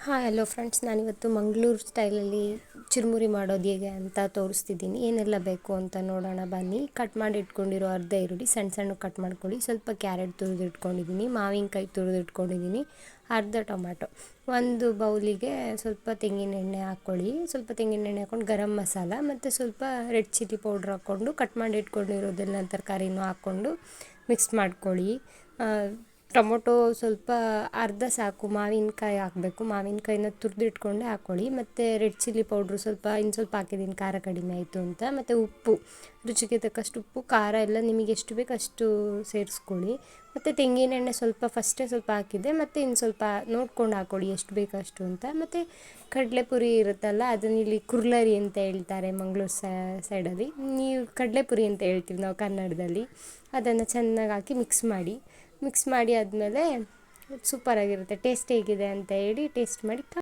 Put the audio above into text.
Hello friends, ನಾನಿವತ್ತು ಮಂಗಳೂರು ಸ್ಟೈಲಲ್ಲಿ ಚುರುಮುರಿ ಮಾಡೋದು ಹೇಗೆ ಅಂತ ತೋರಿಸ್ತಿದ್ದೀನಿ. ಏನೆಲ್ಲ ಬೇಕು ಅಂತ ನೋಡೋಣ ಬನ್ನಿ. ಕಟ್ ಮಾಡಿ ಇಟ್ಕೊಂಡಿರೋ ಅರ್ಧ ಈರುಳ್ಳಿ ಸಣ್ಣ ಸಣ್ಣ ಕಟ್ ಮಾಡ್ಕೊಳ್ಳಿ. ಸ್ವಲ್ಪ ಕ್ಯಾರೆಟ್ ತುರಿದು ಇಟ್ಕೊಂಡಿದ್ದೀನಿ, ಮಾವಿನಕಾಯಿ ತುರಿದು ಇಟ್ಕೊಂಡಿದ್ದೀನಿ, ಅರ್ಧ ಟೊಮ್ಯಾಟೊ. ಒಂದು ಬೌಲಿಗೆ ಸ್ವಲ್ಪ ತೆಂಗಿನೆಣ್ಣೆ ಹಾಕ್ಕೊಳ್ಳಿ. ಸ್ವಲ್ಪ ತೆಂಗಿನೆಣ್ಣೆ ಹಾಕ್ಕೊಂಡು ಗರಂ ಮಸಾಲ ಮತ್ತು ಸ್ವಲ್ಪ ರೆಡ್ ಚಿಲ್ಲಿ ಪೌಡ್ರ್ ಹಾಕ್ಕೊಂಡು ಕಟ್ ಮಾಡಿ ಇಟ್ಕೊಂಡಿರೋದೆಲ್ಲ ತರಕಾರಿನೂ ಹಾಕ್ಕೊಂಡು ಮಿಕ್ಸ್ ಮಾಡ್ಕೊಳ್ಳಿ. ಟೊಮೊಟೊ ಸ್ವಲ್ಪ ಅರ್ಧ ಸಾಕು, ಮಾವಿನಕಾಯಿ ಹಾಕಬೇಕು. ಮಾವಿನಕಾಯಿನ ತುರಿದಿಟ್ಕೊಂಡೆ ಹಾಕ್ಕೊಳ್ಳಿ. ಮತ್ತು ರೆಡ್ ಚಿಲ್ಲಿ ಪೌಡ್ರು ಇನ್ನು ಸ್ವಲ್ಪ ಹಾಕಿದ್ದೀನಿ, ಖಾರ ಕಡಿಮೆ ಆಯಿತು ಅಂತ. ಮತ್ತು ಉಪ್ಪು, ರುಚಿಗೆ ತಕ್ಕಷ್ಟು ಉಪ್ಪು, ಖಾರ ಎಲ್ಲ ನಿಮಗೆ ಎಷ್ಟು ಬೇಕು ಅಷ್ಟು ಸೇರಿಸ್ಕೊಳ್ಳಿ. ಮತ್ತು ತೆಂಗಿನೆಣ್ಣೆ ಫಸ್ಟೇ ಸ್ವಲ್ಪ ಹಾಕಿದ್ದೆ, ಮತ್ತು ಇನ್ನು ಸ್ವಲ್ಪ ನೋಡ್ಕೊಂಡು ಹಾಕ್ಕೊಳ್ಳಿ ಎಷ್ಟು ಬೇಕು ಅಷ್ಟು ಅಂತ. ಮತ್ತು ಕಡಲೆಪುರಿ ಇರುತ್ತಲ್ಲ, ಅದನ್ನ ಇಲ್ಲಿ ಕುರ್ಲರಿ ಅಂತ ಹೇಳ್ತಾರೆ ಮಂಗಳೂರು ಸೈಡಲ್ಲಿ. ನೀವು ಕಡಲೆಪುರಿ ಅಂತ ಹೇಳ್ತೀವಿ ನಾವು ಕನ್ನಡದಲ್ಲಿ. ಅದನ್ನು ಚೆನ್ನಾಗಿ ಹಾಕಿ ಮಿಕ್ಸ್ ಮಾಡಿ ಆದಮೇಲೆ ಸೂಪರಾಗಿರುತ್ತೆ. ಟೇಸ್ಟ್ ಹೇಗಿದೆ ಅಂತ ಹೇಳಿ ಟೇಸ್ಟ್ ಮಾಡಿ.